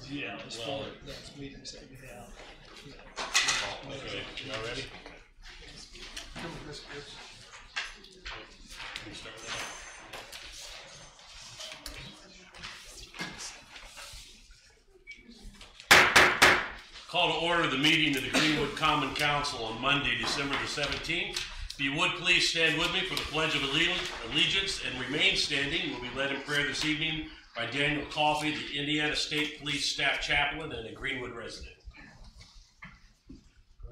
Yeah, It's well, for those meetings that we have. okay, y'all ready? Come on, Chris. Can we start with that? Call to order the meeting of the Greenwood Common Council on Monday, December the 17th. If you would please stand with me for the Pledge of Allegiance and remain standing. We'll be led in prayer this evening by Daniel Coffey, the Indiana State Police Staff Chaplain and a Greenwood resident.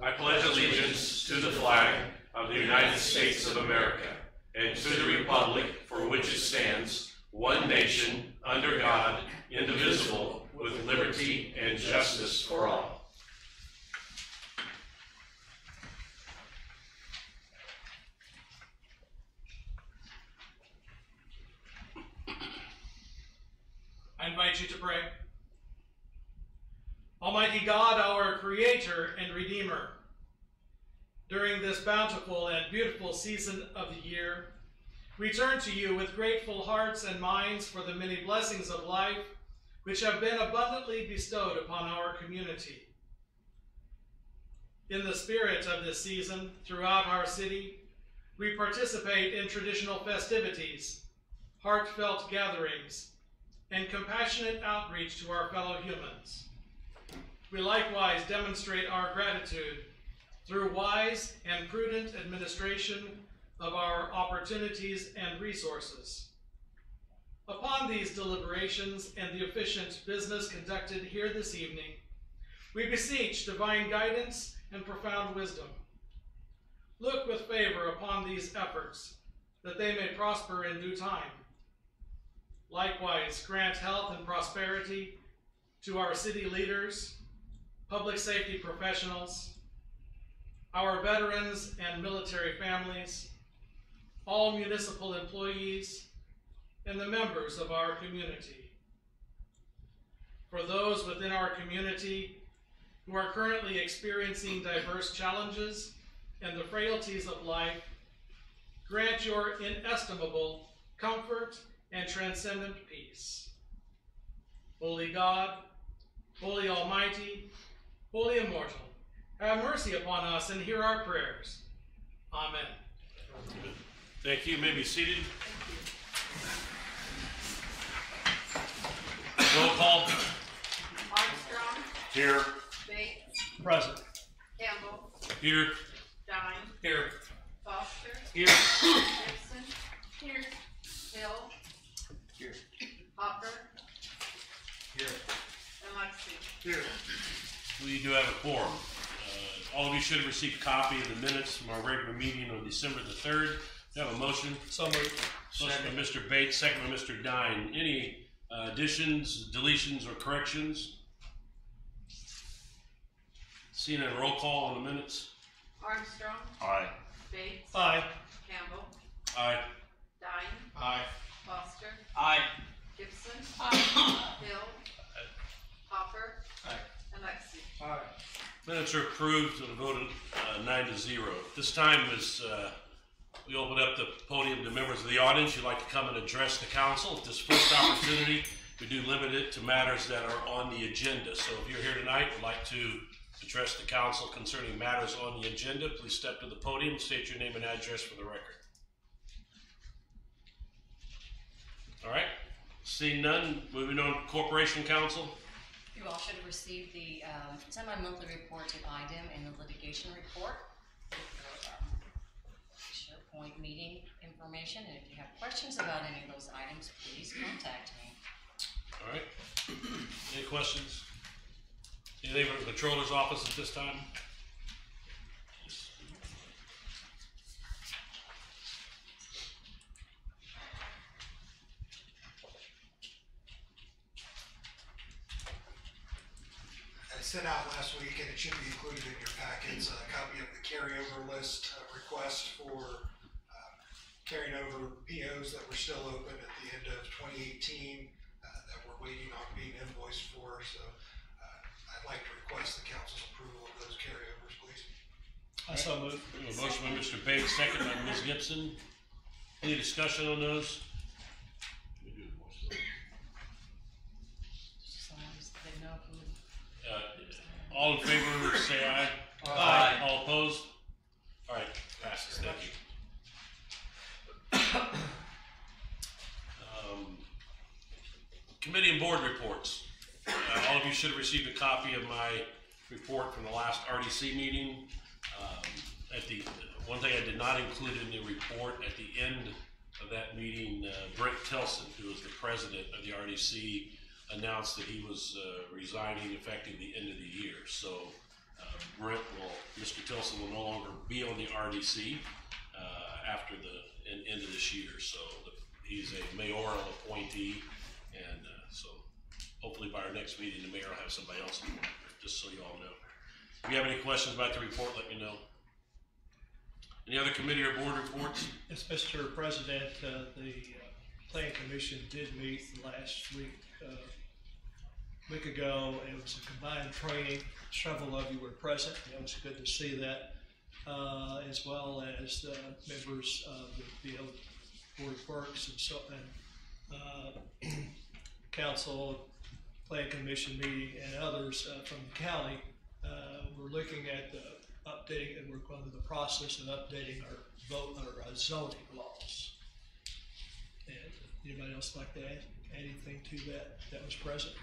I pledge allegiance to the flag of the United States of America and to the republic for which it stands, one nation, under God, indivisible, with liberty and justice for all. I invite you to pray. Almighty God, our Creator and Redeemer, during this bountiful and beautiful season of the year, we turn to you with grateful hearts and minds for the many blessings of life which have been abundantly bestowed upon our community. In the spirit of this season, throughout our city, we participate in traditional festivities, heartfelt gatherings, and compassionate outreach to our fellow humans. We likewise demonstrate our gratitude through wise and prudent administration of our opportunities and resources. Upon these deliberations and the efficient business conducted here this evening, we beseech divine guidance and profound wisdom. Look with favor upon these efforts, that they may prosper in due time. Likewise, grant health and prosperity to our city leaders, public safety professionals, our veterans and military families, all municipal employees, and the members of our community. For those within our community who are currently experiencing diverse challenges and the frailties of life, grant your inestimable comfort and transcendent peace. Holy God, Holy Almighty, Holy Immortal, have mercy upon us and hear our prayers. Amen. Thank you. You may be seated. Roll call. Armstrong. Here. Bates. Present. Campbell. Here. Dine. Here. Foster. Here. Gibson. Here. Hill. Here. Hopper. Here. And Lexi. Here. We do have a quorum. All of you should have received a copy of the minutes from our regular meeting on December the 3rd. Do you have a motion? So moved. Motion by Mr. Bates, second by Mr. Dine. Any additions, deletions, or corrections? Seeing a roll call on the minutes. Armstrong. Aye. Bates. Aye. Campbell. Aye. Dine. Aye. Foster. Aye. Gibson. Hill. Hopper. Aye. And Lexi. Aye. Minutes are approved with a vote of 9-0. This time, as we open up the podium to members of the audience, you'd like to come and address the council. At this first opportunity, we do limit it to matters that are on the agenda. So if you're here tonight and would like to address the council concerning matters on the agenda, please step to the podium, state your name and address for the record. All right, seeing none, moving on to Corporation Council. You all should have received the semi-monthly report to IDEM and the litigation report. SharePoint meeting information, and if you have questions about any of those items, please contact me. All right, any questions? Anything from the Controller's office at this time? Sent out last week, and it should be included in your packets, a copy of the carryover list request for carrying over POs that were still open at the end of 2018 that we're waiting on being invoiced for. So I'd like to request the council's approval of those carryovers, please. I so moved. We have a motion by Mr. Bates, second by Ms. Gibson. Any discussion on those? Just as long as they know if All in favor, say aye. Aye. All opposed? All right, passes, thank you. Committee and board reports. All of you should have received a copy of my report from the last RDC meeting. One thing I did not include in the report, at the end of that meeting, Brent Tilson, who is the president of the RDC, announced that he was resigning effective the end of the year. So Mr. Tilson will no longer be on the RDC after the end of this year. So he's a mayoral appointee, and so hopefully by our next meeting, the mayor will have somebody else in there, just so you all know. If you have any questions about the report, let me know. Any other committee or board reports? Yes, Mr. President, the Planning Commission did meet last week ago. It was a combined training. Several of you were present. It was good to see that, as well as the members of the Board of Works and council, Planning Commission meeting, and others from the county. We're looking at updating, and we're going through the process of updating our zoning laws. And anybody else like to add anything to that was present?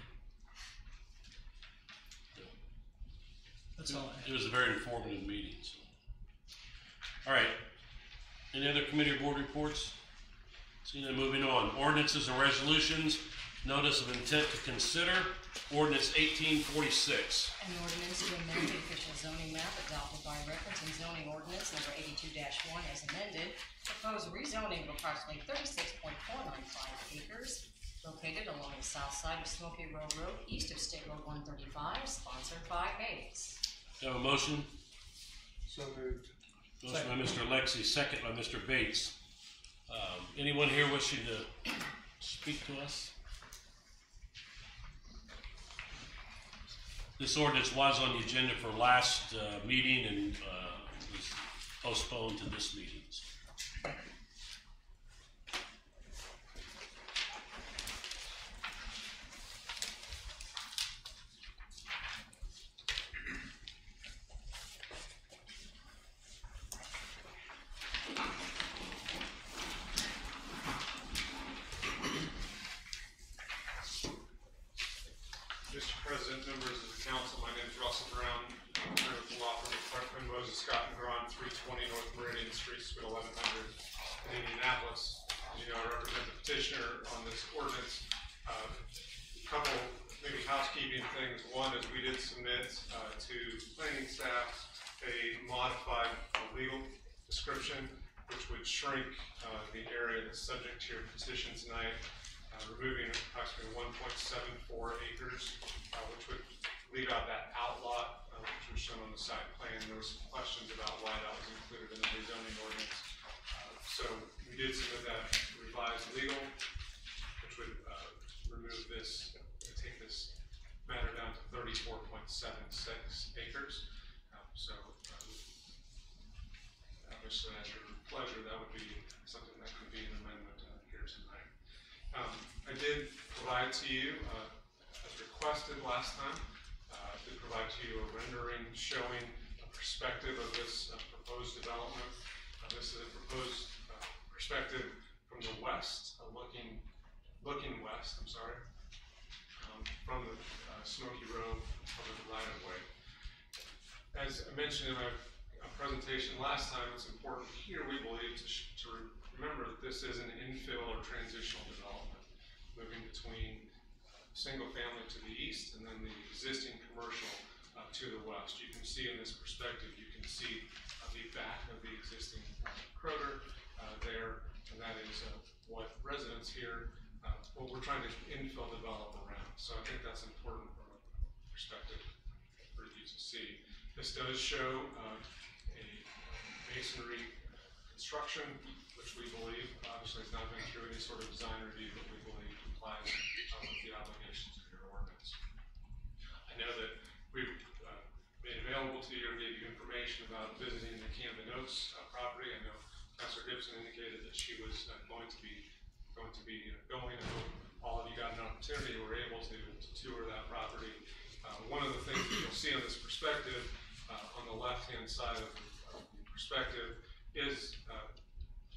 That's all I have. It was a very informative meeting. So. All right. Any other committee or board reports? Seeing that, moving on. Ordinances and resolutions. Notice of intent to consider. Ordinance 1846. An ordinance to amend the official zoning map adopted by reference in zoning ordinance number 82-1 as amended. Propose rezoning of approximately 36.495 acres located along the south side of Smoky Row Road, east of State Road 135, sponsored by Bates. Do you have a motion? So moved. Motion by Mr. Alexi, second by Mr. Bates. Anyone here wishing to speak to us? This ordinance was on the agenda for last meeting and was postponed to this meeting. Mr. President, members of the council, my name is Russell Brown. I'm here with the law firm of Clarkman, Moses, Scott & Huron, 320 North Meridian Street, Suite 1100 in Indianapolis. As you know, I represent the petitioner on this ordinance. A couple maybe housekeeping things. One is we did submit to planning staff a modified legal description, which would shrink the area that's subject to your petition tonight, removing approximately 1.74 acres, which would leave out that outlot, which was shown on the site plan. There was some questions about why that was included in the rezoning ordinance. So we did submit that revised legal, which would remove this, take this matter down to 34.76 acres. So obviously, at your pleasure, that would be something that could be an amendment here tonight. I did provide to you, as requested last time, I did provide to you a rendering showing a perspective of this proposed development. This is a proposed perspective from the west, looking west, from the Smoky Row public right-of-way. As I mentioned in my presentation last time, it's important here, we believe, to remember that this is an infill or transitional development, moving between single family to the east and then the existing commercial to the west. You can see in this perspective, you can see the back of the existing Kroger there, and that is what residents here, what we're trying to infill develop around. So I think that's important from a perspective for you to see. This does show a masonry construction, which we believe obviously has not been through any sort of design review, but we believe complies with the obligations of your ordinance. I know that we've made available to you or gave you information about visiting the Camden Oaks property. I know Councilor Gibson indicated that she was going to be going. I hope all of you got an opportunity or were able to tour that property. One of the things that you'll see on this perspective, on the left-hand side of the perspective, is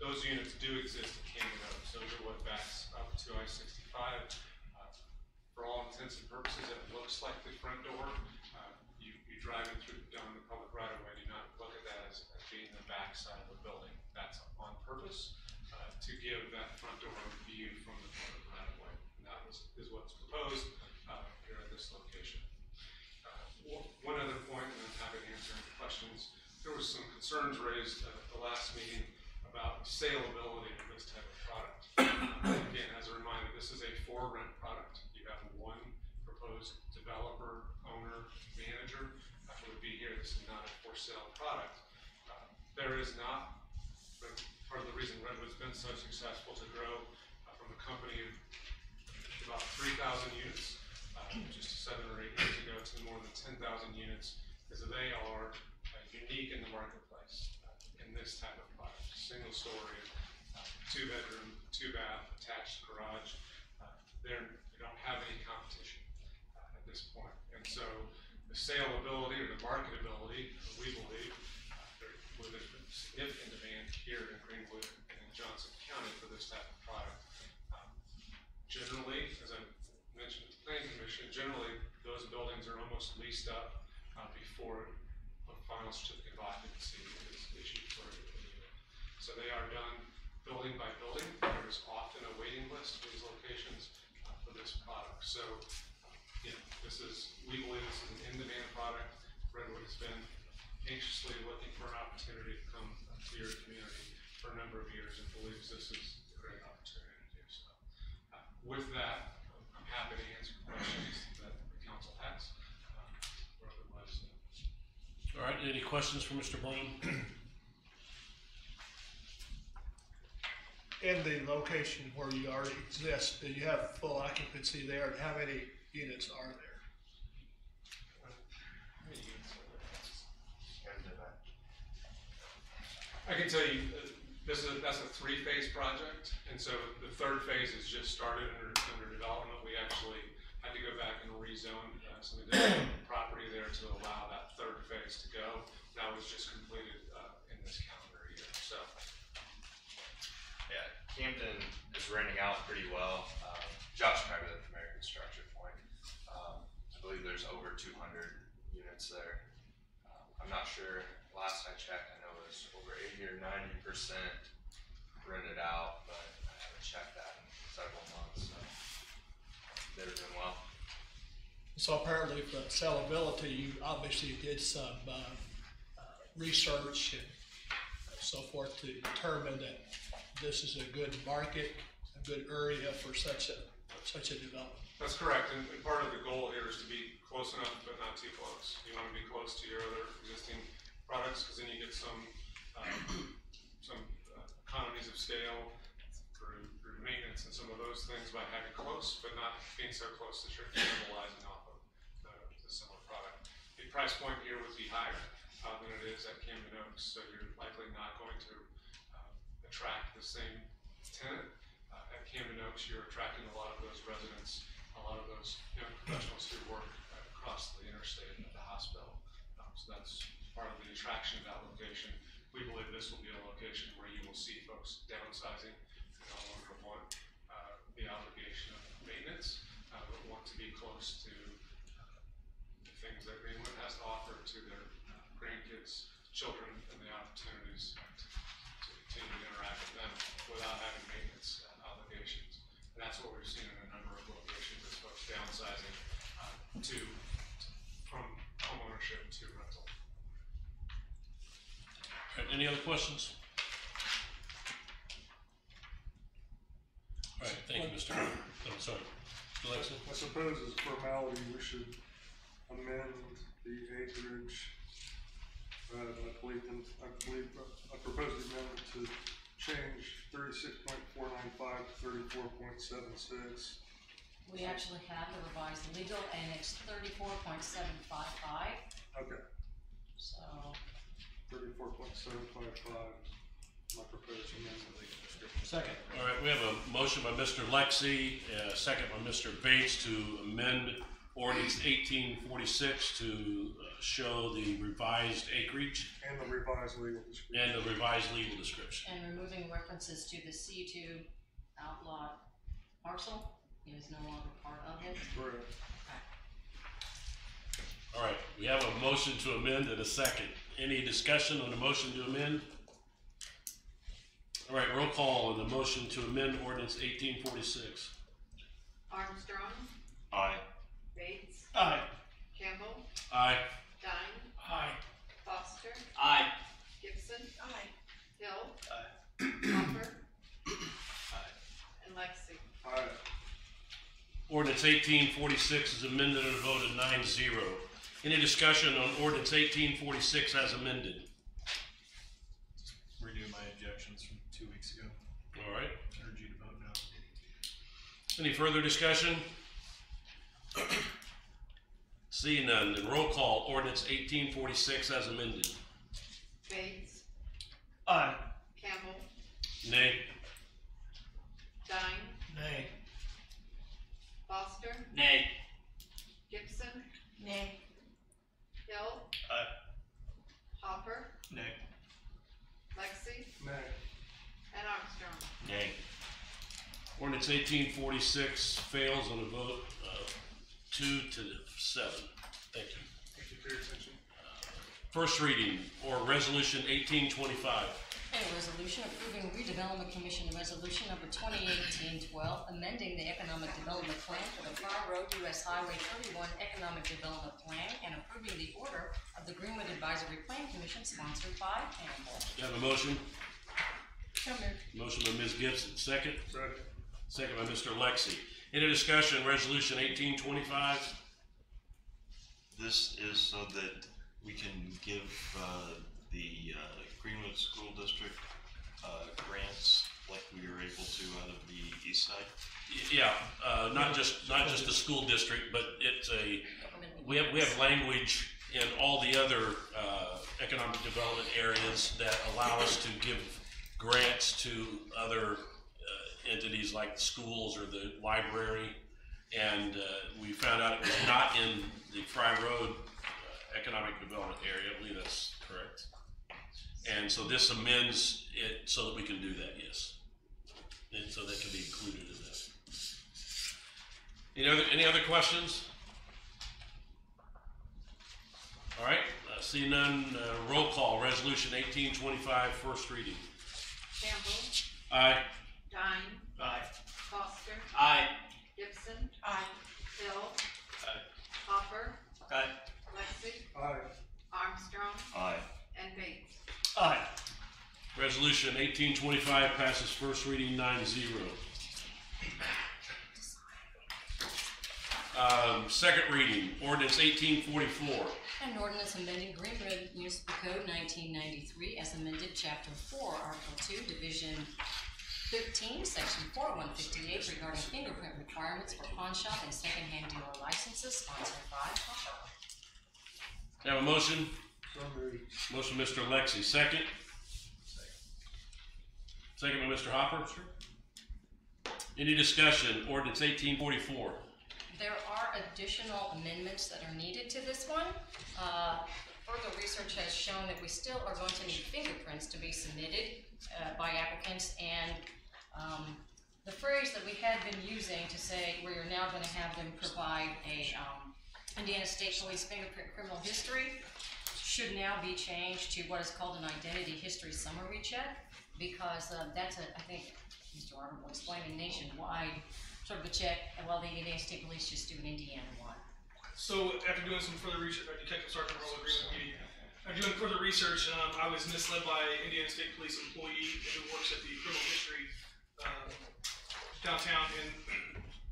those units do exist at Camden Oaks. Those are what backs up to I-65. For all intents and purposes, it looks like the front door. You drive in through down the public right-of-way, do not look at that as being the back side of the building. That's on purpose to give that front door view from the public right-of-way. And that is what's proposed here at this location. One other point, and I'm happy to answer any questions. There was some concerns raised at the last meeting about saleability of this type of product. Again, as a reminder, this is a for-rent product. You have one proposed developer, owner, manager who would be here. This is not a for-sale product. There is not, but part of the reason Redwood's been so successful to grow from a company of about 3,000 units just 7 or 8 years ago to more than 10,000 units is that they are unique in the marketplace in this type of product. Single story, 2-bedroom, 2-bath, attached garage. They don't have any competition at this point. And so the saleability or the marketability, we believe, there's been significant demand here in Greenwood and in Johnson County for this type of product. Generally, as I mentioned at the Planning Commission, generally those buildings are almost leased up before a final certificate of occupancy is issued for a unit. So they are done building by building. There is often a waiting list for these locations for this product. So, we believe this is an in-demand product. Redwood has been anxiously looking for an opportunity to come to your community for a number of years and believes this is a great opportunity to do so. With that, I'm happy to answer questions that the council has. Or otherwise. All right, any questions for Mr. Brown? In the location where you already exist, do you have full occupancy there, and how many units are there? I can tell you, that's a 3-phase project, and so the 3rd phase is just started under development. We actually had to go back and rezone some additional property there to allow that 3rd phase to go. That was just completed in this calendar year. So, yeah, Camden is renting out pretty well. Josh covered it from American Structure Point. I believe there's over 200 units there. I'm not sure. Last I checked, I know it was over 80 or 90% rented out, but I haven't checked that in several months, so they're doing well. So apparently for sellability, you obviously did some research and so forth to determine that this is a good market, a good area for such a development. that's correct, and part of the goal here is to be close enough but not too close. You want to be close to your other existing products because then you get some economies of scale through maintenance and some of those things by having close, but not being so close that you're cannibalizing off of the similar product. The price point here would be higher than it is at Camden Oaks, so you're likely not going to attract the same tenant. At Camden Oaks, you're attracting a lot of those residents, a lot of those young professionals who work across the interstate at the hospital. So that's part of the attraction of that location. We believe this will be a location where you will see folks downsizing and no longer want the obligation of maintenance, but want to be close to the things that Greenwood has to offer to their grandkids, children, and the opportunities to continue to interact with them without having maintenance obligations. And that's what we've seen in a number of locations is folks downsizing from homeownership to rental. All right, any other questions? All right, thank you, Mr. Oh, sorry. Mr. Lexington? I suppose as a formality, we should amend the acreage. I propose the amendment to change 36.495 to 34.76. We actually have the revised legal, and it's 34.755, Okay, so. 34.755, my proposed amendment. Second. All right, we have a motion by Mr. Lexi, second by Mr. Bates to amend ordinance 1846 to show the revised acreage And the revised legal description. and the revised legal description. And removing references to the C2 outlawed parcel is no longer part of it. Correct. All right, we have a motion to amend and a second. Any discussion on the motion to amend? All right, roll call on the motion to amend ordinance 1846. Armstrong, Aye. Bates, Aye. Campbell, Aye. Dine, Aye. Foster, Aye. Gibson, Aye. Hill, Hopper, and Lexi. Aye. Ordinance 1846 is amended and voted 9-0. Any discussion on ordinance 1846 as amended? Renew my objections from 2 weeks ago. All right. Urge you to vote no. Any further discussion? Seeing none, then roll call ordinance 1846 as amended. Bates, Aye. Campbell, Nay. Dine, Nay. Foster, Nay. Gibson, Nay. Hill, Aye. Hopper, Nay. Lexi, Nay. and Armstrong. Nay. Ordinance 1846 fails on a vote of 2-7. Thank you. Thank you for your attention. First reading, or resolution 1825. A resolution approving redevelopment commission resolution number 2018-12, amending the economic development plan for the Fire Road US Highway 31 Economic Development Plan and approving the order of the Greenwood Advisory Plan Commission sponsored by Campbell. You have a motion? So moved. Motion by Ms. Gibson, second. Second. Second by Mr. Lexi. Any discussion, resolution 1825? This is so that we can give the Greenwood School District grants like we were able to out of the east side. Yeah, not just the school district, but it's we have language in all the other economic development areas that allow us to give grants to other entities like the schools or the library, and we found out it was not in the Fry Road economic development area. I believe that's correct. And so this amends it so that we can do that, yes. And so that can be included in this. Any other questions? All right, see none, roll call, resolution 1825, first reading. Campbell, Aye. Dine, Aye. Foster, Aye. Gibson, Aye. Hill, Aye. Hopper, Aye. Lexi, Aye. Armstrong, Aye. and Bates. Aye. Resolution 1825 passes first reading 9-0. Second reading, ordinance 1844. An ordinance amending Greenwood Municipal Code 1993 as amended Chapter 4, Article 2, Division 13, Section 4158 regarding fingerprint requirements for pawn shop and secondhand dealer licenses, sponsored by Hopper. Have a motion? So moved. Motion, Mr. Lexi. Second? Second by Mr. Hopper. Any discussion? Ordinance 1844. There are additional amendments that are needed to this one. Further research has shown that we still are going to need fingerprints to be submitted by applicants, and the phrase that we had been using to say we are now going to have them provide a Indiana State Police fingerprint criminal history should now be changed to what is called an identity history summary check, because that's I think Mr. Arbor will explain, a nationwide sort of a check, and while the Indiana State Police just do an Indiana one. So after doing some further research, Detective Sergeant Earl agrees with me. After doing further research, I was misled by an Indiana State Police employee who works at the criminal history downtown, and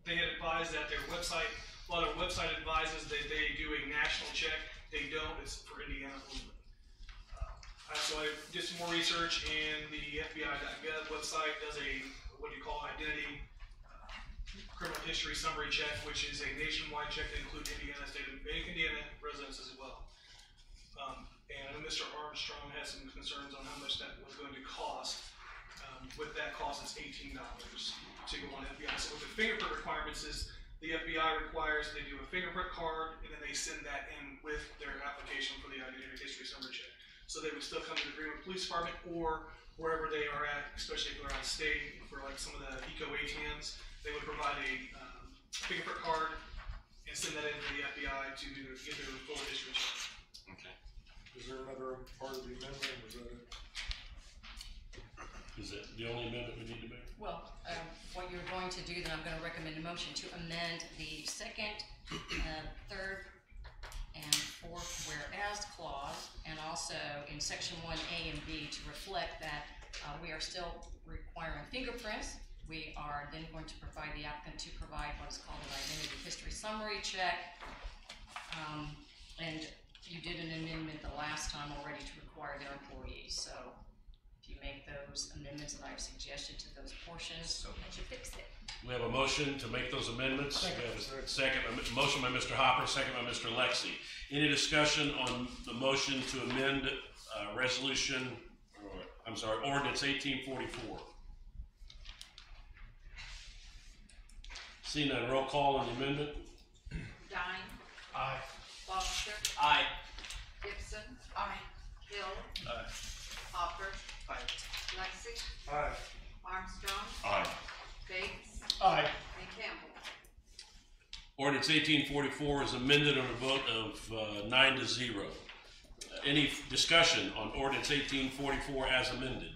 they had advised that their website, while their website advises that they do a national check, they don't. It's for Indiana only. So I did some more research, and the FBI.gov website does a what do you call identity criminal history summary check, which is a nationwide check that includes Indiana residents as well. And I know Mr. Armstrong had some concerns on how much that was going to cost. With that cost, it's $18 to go on FBI. So with the fingerprint requirements is The FBI requires they do a fingerprint card, and then they send that in with their application for the identity history summary check. So they would still come to the Greenwood Police Department or wherever they are at, especially if they're out of state, for like some of the eco ATMs, they would provide a fingerprint card and send that in to the FBI to get their full history check. Okay. Is there another part of the amendment, or is that it? Is that the only amendment we need to make? Well, what you're going to do, then I'm gonna recommend a motion to amend the second, third, and fourth whereas clause, and also in section 1A and B to reflect that we are still requiring fingerprints. We are then going to provide the applicant to provide what is called an identity history summary check. And you did an amendment the last time already to require their employees, so if you make those amendments that I've suggested to those portions, that should fix it. We have a motion to make those amendments. We have a second, a motion by Mr. Hopper, second by Mr. Lexi. Any discussion on the motion to amend ordinance 1844? Seeing none, roll call on the amendment. Dine, Aye. Foster, Aye. Gibson, Aye. Hill, Aye. Hopper, Aye. Lexi, Aye. Armstrong, Aye. Bates, Aye. and Campbell. Ordinance 1844 is amended on a vote of 9-0. Any discussion on ordinance 1844 as amended?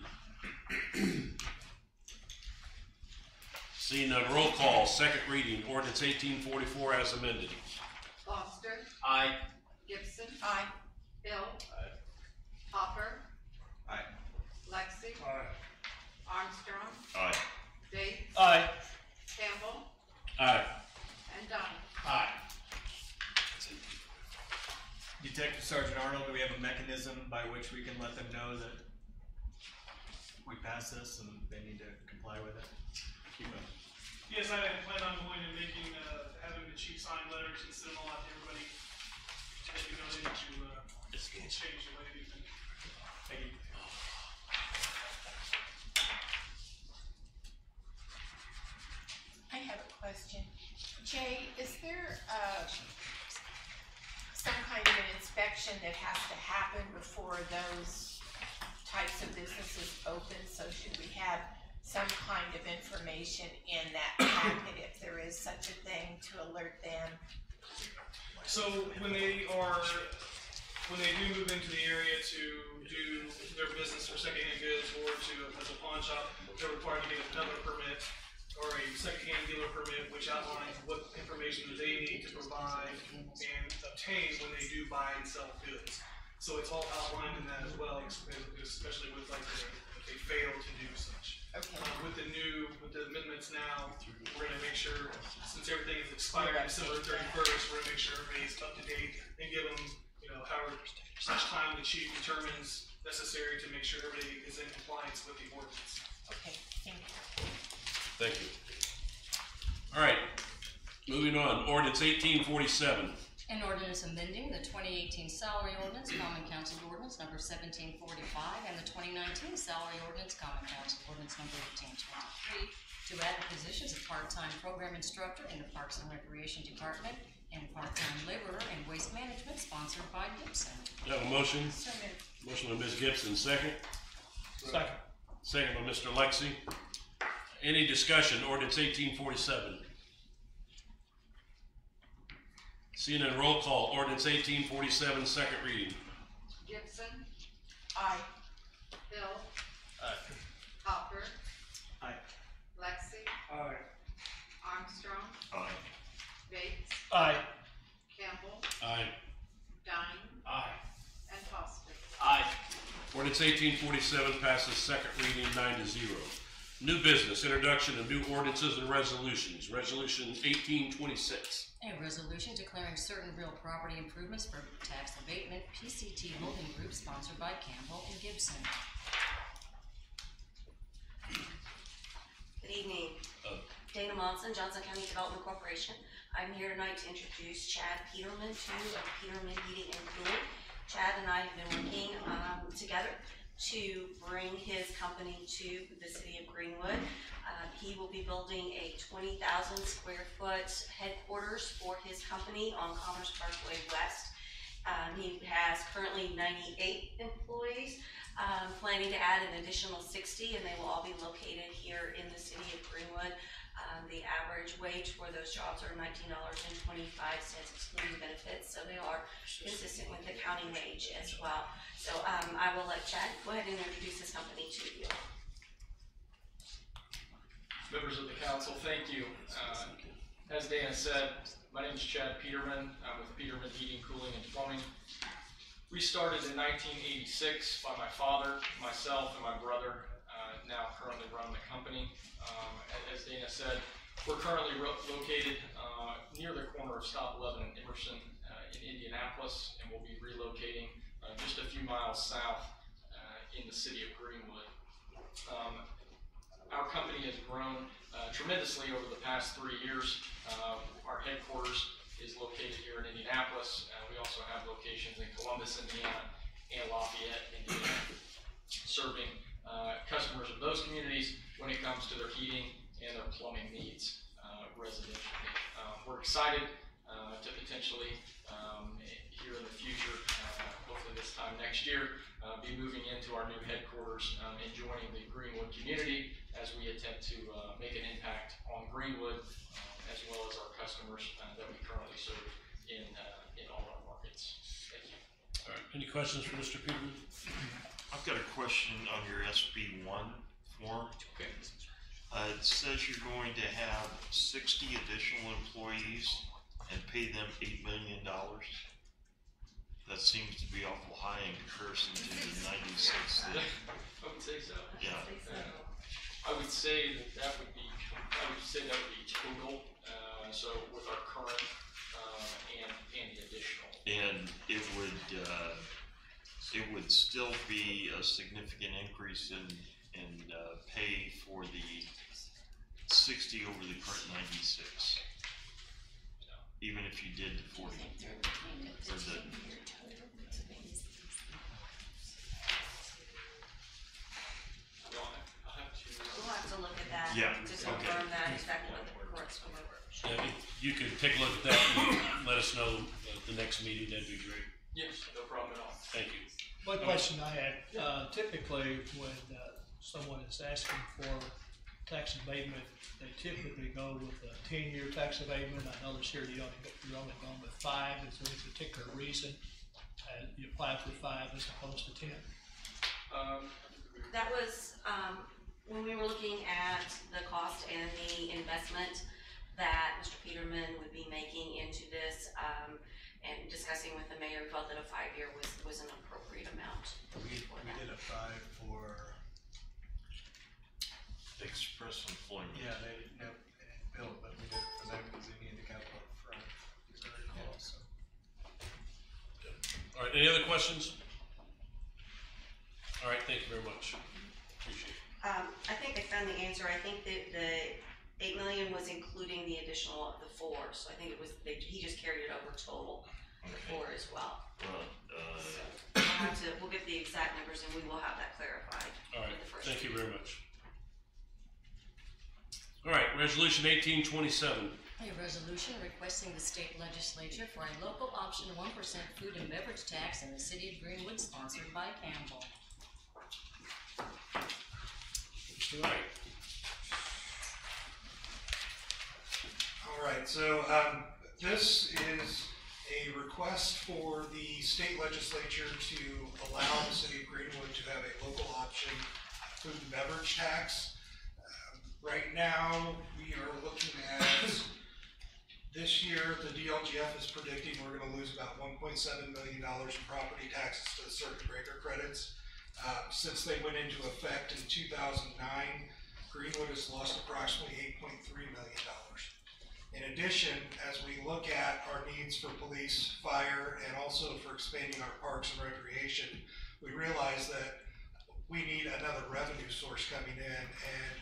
Seeing none, roll call, second reading, ordinance 1844 as amended. Foster, Aye. Gibson, Aye. Hill, Aye. Hopper, Aye. Lexi, Aye. Armstrong, Aye. Bates, Aye. Campbell, Aye. and Dine. Aye. Detective Sergeant Arnold, do we have a mechanism by which we can let them know that we passed this and they need to comply with it? Keep it. Yes, I plan on going and making, having the chief sign letters and send them all out to everybody to let you know they need to change the way they do things. Thank you. I have a question. Jay, is there some kind of an inspection that has to happen before those types of businesses open? So should we have some kind of information in that packet if there is such a thing to alert them? So when they do move into the area to do their business for secondhand goods or as a pawn shop, they're required to get a peddler permit or a secondhand dealer permit, which outlines what information that they need to provide and obtain when they do buy and sell goods. So it's all outlined in that as well, especially with like if they fail to do such. Okay. With the amendments now, we're gonna make sure, since everything is expired December 31st, we're gonna make sure everybody's up to date and give them, however much time the chief determines necessary to make sure everybody is in compliance with the ordinance. Okay, thank you. Thank you. All right, moving on, ordinance 1847. An ordinance amending the 2018 salary ordinance, common council ordinance number 1745, and the 2019 salary ordinance, common council ordinance number 1823, to add the positions of part-time program instructor in the Parks and Recreation Department and part-time laborer in waste management, sponsored by Gibson. Do you have a motion? So moved. Motion by Ms. Gibson, second. Second. Second by Mr. Lexi. Any discussion, ordinance 1847? Seeing none, roll call, ordinance 1847, second reading. Gibson, Aye. Hill, Aye. Hopper, Aye. Lexi, Aye. Armstrong, Aye. Bates, Aye. Campbell, Aye. Dine, Aye. and Foster. Aye. Ordinance 1847 passes second reading 9-0. New business, introduction of new ordinances and resolutions. Resolution 1826. A resolution declaring certain real property improvements for tax abatement, PCT Holding Group, sponsored by Campbell and Gibson. Good evening. Dana Monson, Johnson County Development Corporation. I'm here tonight to introduce Chad Peterman, of Peterman Heating and Cooling. Chad and I have been working together to bring his company to the city of Greenwood. He will be building a 20,000 square foot headquarters for his company on Commerce Parkway West. He has currently 98 employees, planning to add an additional 60, and they will all be located here in the city of Greenwood. The average wage for those jobs are $19.25 excluding benefits, so they are consistent with the county wage as well. So I will let Chad go ahead and introduce his company to you. Members of the council, thank you. As Dana said, my name is Chad Peterman. I'm with Peterman Heating, Cooling, and Plumbing. We started in 1986 by my father, myself, and my brother. Now currently run the company. As Dana said, we're currently located near the corner of Stop 11 and Emerson in Indianapolis, and we'll be relocating just a few miles south in the city of Greenwood. Our company has grown tremendously over the past 3 years. Our headquarters is located here in Indianapolis. We also have locations in Columbus, Indiana, and Lafayette, Indiana, serving customers of those communities when it comes to their heating and their plumbing needs residentially. We're excited to potentially, here in the future, hopefully this time next year, be moving into our new headquarters and joining the Greenwood community as we attempt to make an impact on Greenwood as well as our customers that we currently serve in all our markets. Thank you. All right, any questions for Mr. Peterman? I've got a question on your SB1 form. Okay. It says you're going to have 60 additional employees and pay them $8 million. That seems to be awful high in comparison to the 96 that. I would say so. Yeah. I would say that would be total. So with our current and the additional. And it would still be a significant increase in pay for the 60 over the current 96. Even if you did the 40. Or the, We'll have to look at that to confirm that exactly what the correct number was. Yeah, if you could take a look at that and let us know at the next meeting, that'd be great. Yes, no problem at all. Thank you. One question I had, typically when someone is asking for tax abatement, they typically go with a 10-year tax abatement. I notice here you're only going with 5. Is there any particular reason you applied for 5 as opposed to 10? That was when we were looking at the cost and the investment that Mr. Peterman would be making into this, and discussing with the mayor, we felt that a 5-year was an appropriate amount. We did a 5 for express employment. Yeah, they didn't build, but we did it for them because they needed the capital up front. It's very close. So. All right, any other questions? All right, thank you very much. Appreciate it. I think I found the answer. I think that the $8 million was including the additional of the 4, so I think it was he just carried it over total, the 4 as well. So we'll get the exact numbers and we will have that clarified. All right, with the first thank you reading. very much. All right, resolution 1827. A resolution requesting the state legislature for a local option 1% food and beverage tax in the city of Greenwood, sponsored by Campbell. Mr. Knight. All right, so this is a request for the state legislature to allow the city of Greenwood to have a local option food and beverage tax. Right now, we are looking at this year, the DLGF is predicting we're going to lose about $1.7 million in property taxes to the circuit breaker credits. Since they went into effect in 2009, Greenwood has lost approximately $8.3 million. In addition, as we look at our needs for police, fire, and also for expanding our parks and recreation, we realize that we need another revenue source coming in, and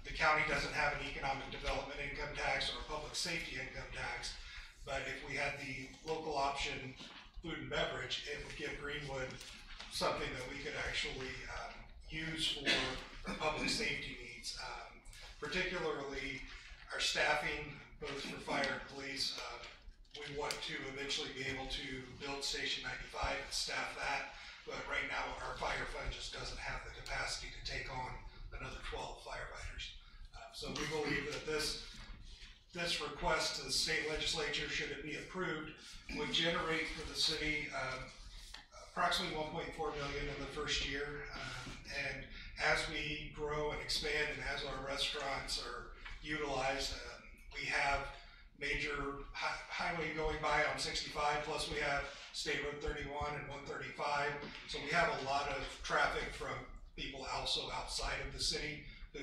the county doesn't have an economic development income tax or public safety income tax, but if we had the local option food and beverage, it would give Greenwood something that we could actually use for public safety needs. Particularly our staffing, both for fire and police. We want to eventually be able to build Station 95 and staff that, but right now our fire fund just doesn't have the capacity to take on another 12 firefighters. So we believe that this request to the state legislature, should it be approved, would generate for the city approximately $1.4 million in the first year. And as we grow and expand and as our restaurants are utilized, we have major highway going by on 65, plus we have State Road 31 and 135. So we have a lot of traffic from people also outside of the city who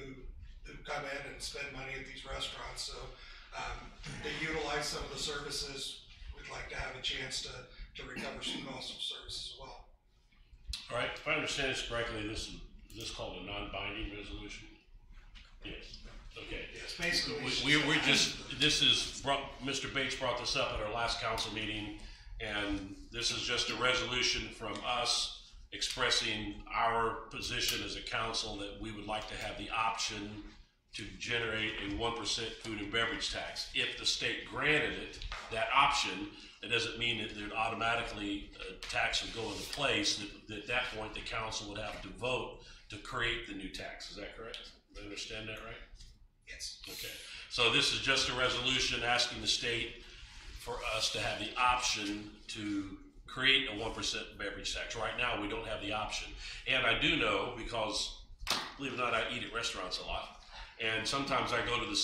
come in and spend money at these restaurants. So they utilize some of the services. We'd like to have a chance to recover some costs of service as well. All right, if I understand this correctly, this is called a non-binding resolution? Yes. Okay. Yes, basically. We're just, Mr. Bates brought this up at our last council meeting, and this is just a resolution from us expressing our position as a council that we would like to have the option to generate a 1% food and beverage tax. If the state granted it, that option, that doesn't mean that automatically a tax would go into place. At that point, the council would have to vote to create the new tax. Is that correct? Do I understand that right? Yes. Okay. So this is just a resolution asking the state for us to have the option to create a 1% beverage tax. Right now, we don't have the option. And I do know, because believe it or not, I eat at restaurants a lot. And sometimes I go to the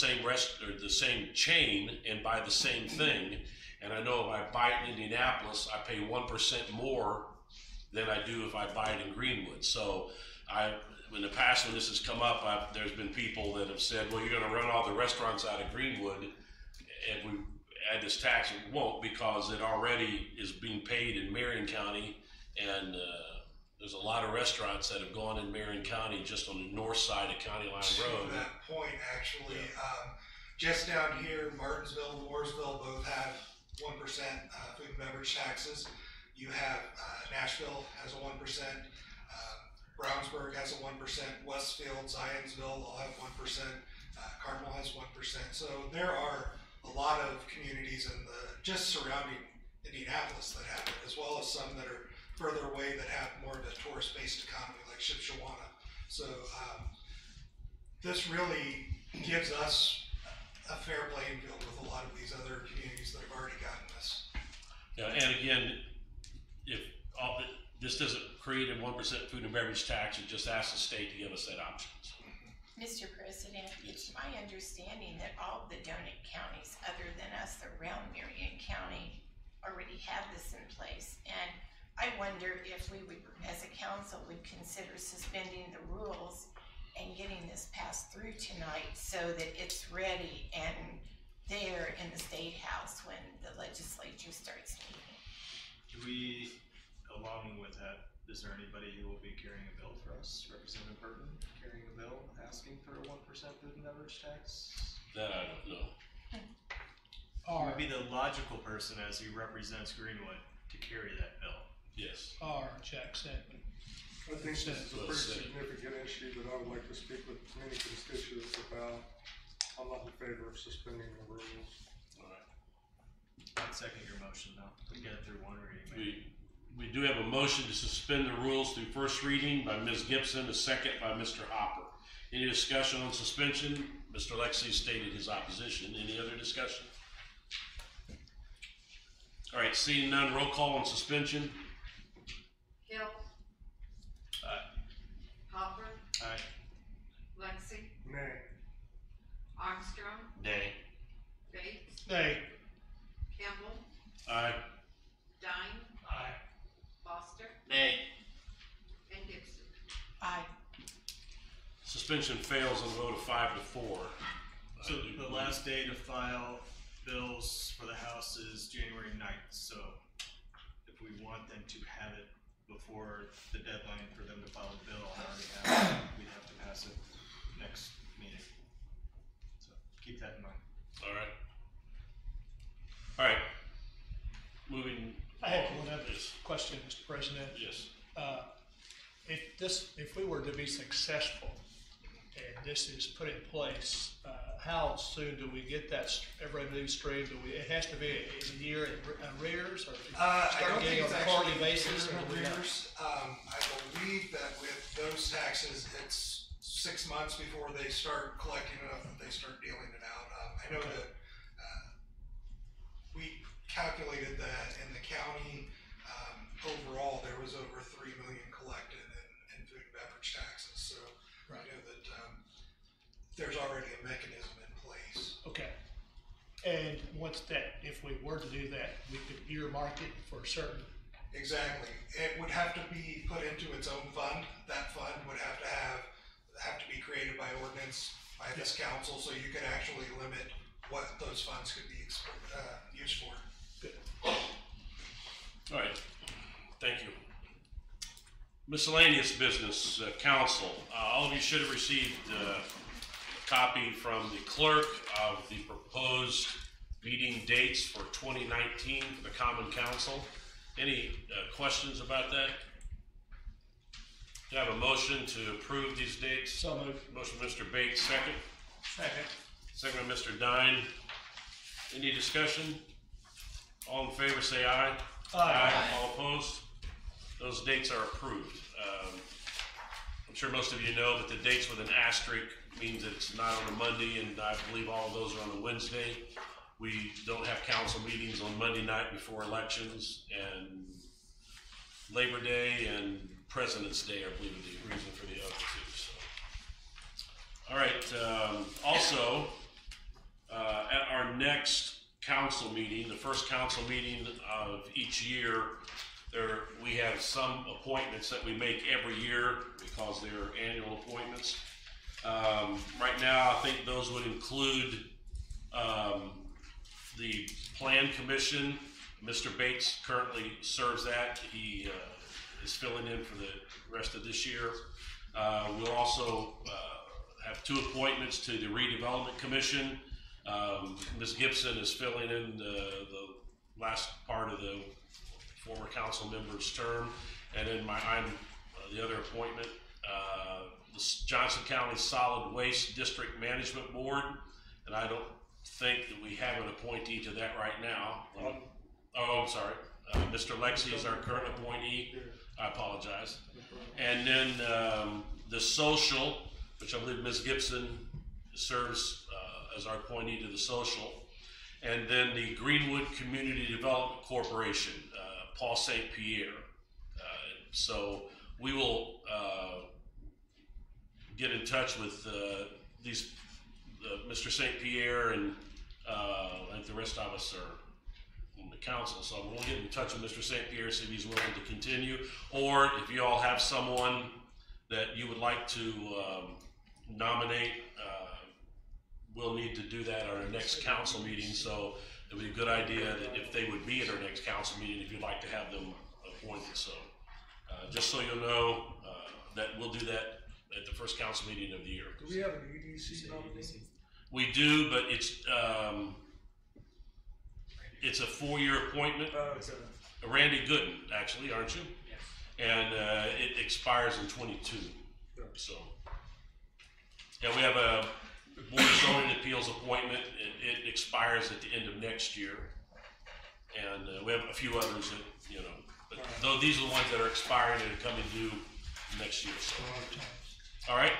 same chain and buy the same thing. And I know if I buy it in Indianapolis, I pay 1% more than I do if I buy it in Greenwood. So in the past, when this has come up, there's been people that have said, well, you're going to run all the restaurants out of Greenwood and we add this tax. We won't, because it already is being paid in Marion County, and there's a lot of restaurants that have gone in Marion County just on the north side of County Line Road. To that point, actually, just down here, Martinsville and Mooresville both have 1% food and beverage taxes. You have Nashville has a 1%, Brownsburg has a 1%, Westfield, Zionsville all have 1%, Carmel has 1%. So there are a lot of communities in just surrounding Indianapolis that have it, as well as some that are further away that have more of a tourist-based economy, like Shipshewana. So this really gives us a fair playing field with a lot of these other communities that have already gotten this. Yeah, and again, if this doesn't create a 1% food and beverage tax, it just asks the state to give us that option. Mr. President, it's my understanding that all the donut counties other than us around Marion County already have this in place. And I wonder if we would, as a council, would consider suspending the rules and getting this passed through tonight so that it's ready and there in the State House when the legislature starts meeting. Do we, along with that, is there anybody who will be carrying a bill for us? Representative Burton carrying a bill asking for a 1% food and beverage tax? That I don't know. He would be the logical person, as he represents Greenwood, to carry that bill. Yes. Jack Sedman. I think this is a pretty significant issue that I would like to speak with many constituents about. I'm not in favor of suspending the rules. All right. I'd second your motion though. We get it through one reading. Maybe. We do have a motion to suspend the rules through first reading by Ms. Gibson, a second by Mr. Hopper. Any discussion on suspension? Mr. Lexi stated his opposition. Any other discussion? All right, seeing none, roll call on suspension. Hill. Aye. Hopper. Aye. Lexi. Nay. Armstrong. Nay. Bates. Nay. Campbell. Aye. Dine. Aye. Foster. Nay. And Gibson. Aye. Suspension fails on a vote of 5 to 4. So the last day to file bills for the House is January 9th, so if we want them to have it before the deadline for them to file a bill, we'd have to pass it next meeting. So keep that in mind. All right. All right. Moving. I have one other question, Mr. President. Yes. If we were to be successful and this is put in place, how soon do we get that revenue stream? It has to be a year in arrears, or I start don't think getting on it's a actually quarterly basis? in or do we not? arrears. I believe that with those taxes, it's 6 months before they start collecting enough that they start dealing it out. I know that we calculated that in the county, overall, there was over 3 million collected in food and beverage taxes. So I know that there's already a mechanism in place. Okay. And once that, if we were to do that, we could earmark it for certain. Exactly. It would have to be put into its own fund. That fund would have to be created by ordinance by this council, so you could actually limit what those funds could be used for. Good. All right, thank you. Miscellaneous business, council. All of you should have received a copy from the clerk of the proposed meeting dates for 2019 for the Common Council. Any questions about that? Do I have a motion to approve these dates? So moved. Motion by Mr. Bates, second. Second. Second by Mr. Dine. Any discussion? All in favor say aye. Aye. All opposed? Those dates are approved. I'm sure most of you know that the dates with an asterisk means that it's not on a Monday, and I believe all of those are on a Wednesday. We don't have council meetings on Monday night before elections, and Labor Day and President's Day, I believe, are the reason for the other two. So. All right. Also, at our next council meeting, the first council meeting of each year, we have some appointments that we make every year because they're annual appointments. Right now, I think those would include the Plan Commission. Mr. Bates currently serves that. He is filling in for the rest of this year. We'll also have 2 appointments to the Redevelopment Commission. Ms. Gibson is filling in the last part of the former council member's term, and then I'm the other appointment, the Johnson County Solid Waste District Management Board, and I don't think that we have an appointee to that right now. I'm sorry. Mr. Lexi is our current appointee. I apologize. And then the social, which I believe Ms. Gibson serves as our appointee to the social, and then the Greenwood Community Development Corporation, Paul St. Pierre. So we will get in touch with Mr. St. Pierre, and I think the rest of us are in the council. So we'll get in touch with Mr. St. Pierre, see if he's willing to continue, or if you all have someone that you would like to nominate, we'll need to do that at our next council meeting. So it would be a good idea that if they would be at our next council meeting, if you'd like to have them appointed. So just so you'll know that we'll do that at the first council meeting of the year. Do we have an EDC nominee? We do, but it's a 4-year appointment. Randy Gooden, actually, aren't you? Yes. And it expires in 22. So, yeah, we have a Board of Zoning Appeals appointment. It expires at the end of next year, and we have a few others that but though these are the ones that are expiring and are coming due next year. So, all right.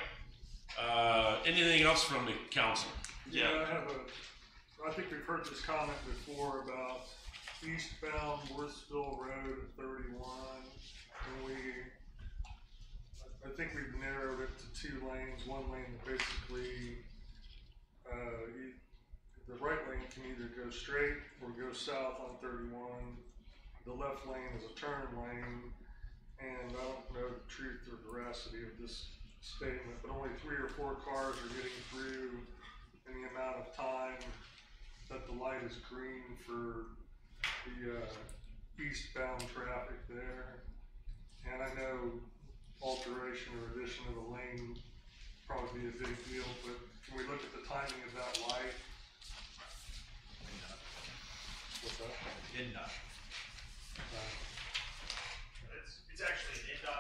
Anything else from the council? Yeah, I think we've heard this comment before about eastbound Worthsville Road at 31, and I think we've narrowed it to 2 lanes. One lane that basically, the right lane can either go straight or go south on 31. The left lane is a turn lane, and I don't know the truth or veracity of this statement, but only 3 or 4 cars are getting through in the amount of time that the light is green for the eastbound traffic there. And I know alteration or addition of a lane probably be a big deal, but can we look at the timing of that light? What's that? INDOT. It's actually an INDOT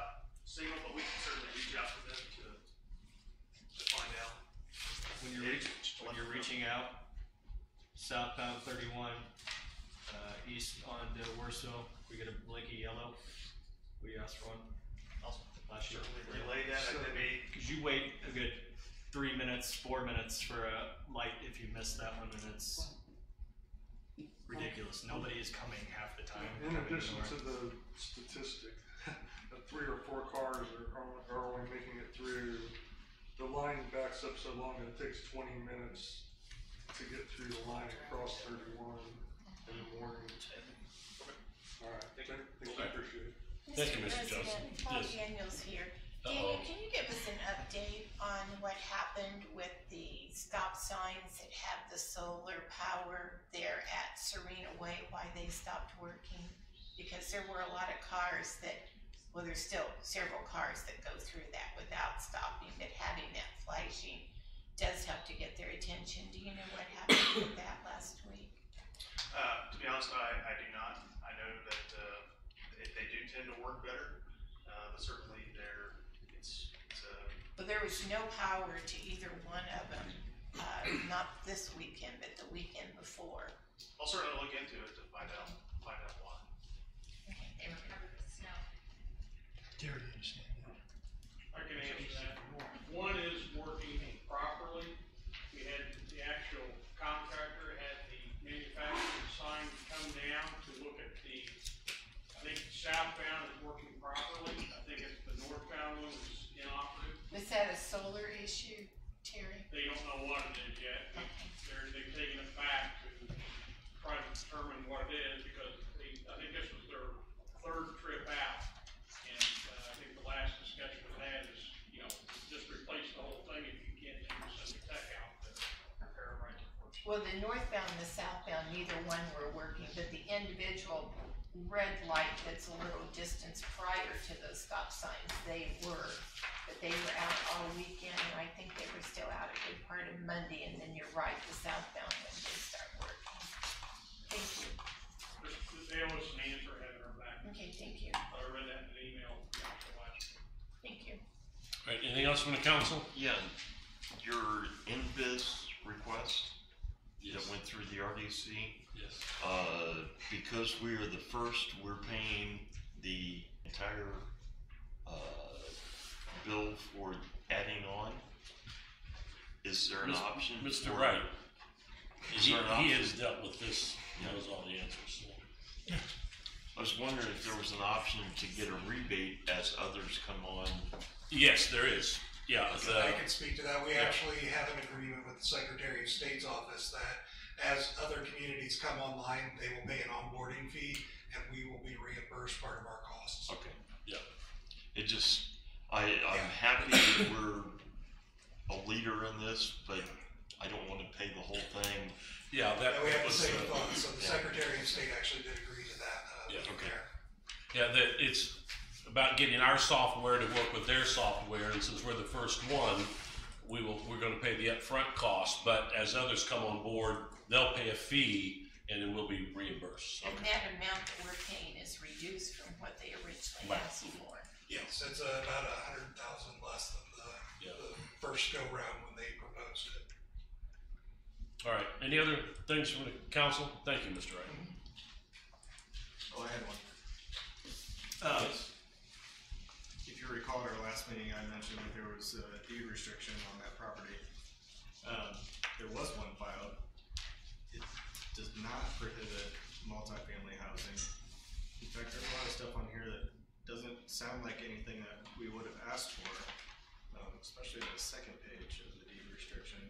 east on Worsville, we get a blinky yellow. We asked for one. Last year. Relay that to me. Cause you wait a good 3 minutes, 4 minutes for a light if you miss that one, and it's ridiculous. Nobody is coming half the time. In addition to the statistic, that 3 or 4 cars are only making it through, the line backs up so long that it takes 20 minutes to get through the line across 31 in the morning. Alright, thank you, appreciate it. Thank you, Mr. President, Johnson. Paul Yes. Daniels here. Uh-oh. Daniel, can you give us an update on what happened with the stop signs that have the solar power there at Serena Way, why they stopped working? Because there were a lot of cars that, well, there's still several cars that go through that without stopping, but having that flashing does help to get their attention. Do you know what happened with that last week? To be honest, I do not. I know that they do tend to work better, but certainly But there was no power to either one of them, not this weekend, but the weekend before. I'll certainly look into it to find out why. Okay, they were covered with snow. Terry, you understand that? I can answer that. One is working properly. We had the actual contractor had the manufacturing sign come down to look at the, I think the southbound is working properly. I think it's the northbound one is inoperative. Was that a solar issue, Terry? They don't know what it is yet. They've taken it back to try to determine what it is because I think this was their third trip out. And I think the last discussion we had is, just replace the whole thing if you can't send the tech out to repair it right the first. Well, the northbound and the southbound, neither one were working, but the individual red light that's a little distance prior to those stop signs, they were. But they were out all weekend, and I think they were still out a good part of Monday, and then you're right, the southbound one did start working. Thank you. They owe us an answer, I haven't heard back. Okay, thank you. I read that in an email last week. Thank you. All right, anything else from the council? Yeah, your in-biz request that went through the RDC. Yes. Because we are the first, we're paying the entire, bill for adding on. Is there an option? Mr. for- Wright, Is he there an option? has dealt with this, knows all the answers. I was wondering if there was an option to get a rebate as others come on. Yes, there is. Yeah. I can speak to that. We actually have an agreement with the Secretary of State's office that as other communities come online, they will pay an onboarding fee and we will be reimbursed part of our costs. Okay. Yeah. It just, I'm happy that we're a leader in this, but I don't want to pay the whole thing. Yeah, we have the was, same funds, so the Secretary of State actually did agree to that. Yeah, that it's about getting our software to work with their software, and since we're the first one, we're going to pay the upfront cost. But as others come on board, they'll pay a fee, and then we'll be reimbursed. And that amount that we're paying is reduced from what they originally asked for. Yes, it's about 100,000 less than the first go round when they proposed it. All right. Any other things from the council? Thank you, Mr. Wright. Oh, I had one. If you recall at our last meeting, I mentioned that there was a deed restriction on that property. There was one filed. It does not prohibit multifamily housing. In fact, there's a lot of stuff on here that doesn't sound like anything that we would have asked for, especially the second page of the deed restriction.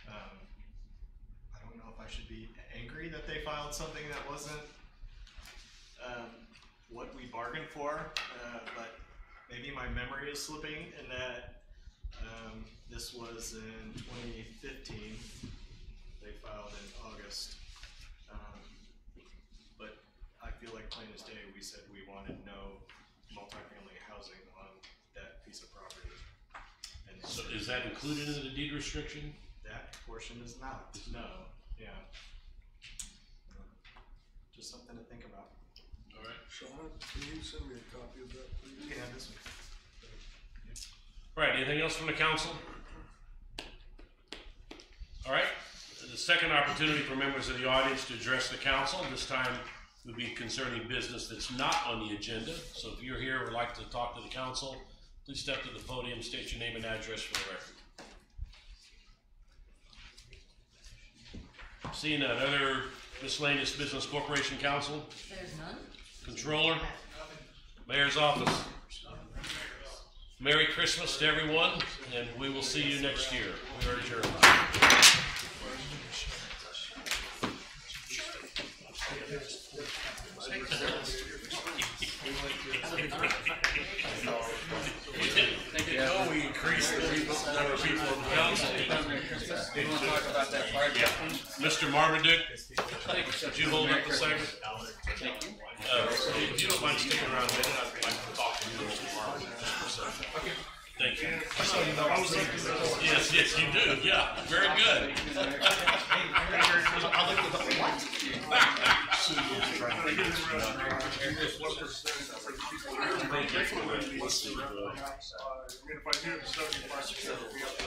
I don't know if I should be angry that they filed something that wasn't what we bargained for, but maybe my memory is slipping in that this was in 2015. They filed in August. But I feel like plain as day, we said we wanted no multifamily housing on that piece of property. And So is that included in the deed restriction? that portion is not, no, yeah. Just something to think about. All right. Shauna, can you send me a copy of that, please? You can have this one. All right, anything else from the council? All right, the second opportunity for members of the audience to address the council. This time, would be concerning business that's not on the agenda. So if you're here and would like to talk to the council, please step to the podium, state your name and address for the record. Seeing that, other miscellaneous business, Corporation Council, There's none. Controller, Mayor's Office. Merry Christmas to everyone, and we will see you next year. We are adjourned. We increased the number of people in the council. You want to talk about that fire department? Mr. Marmaduke, would you hold up the segment? If you don't mind sticking around a minute, I'd like to talk to you, Mr. Marmaduke, just for a second. Okay. Thank you. Yes, yes, you do, yeah, very good. If I do it 75%, it'll be up to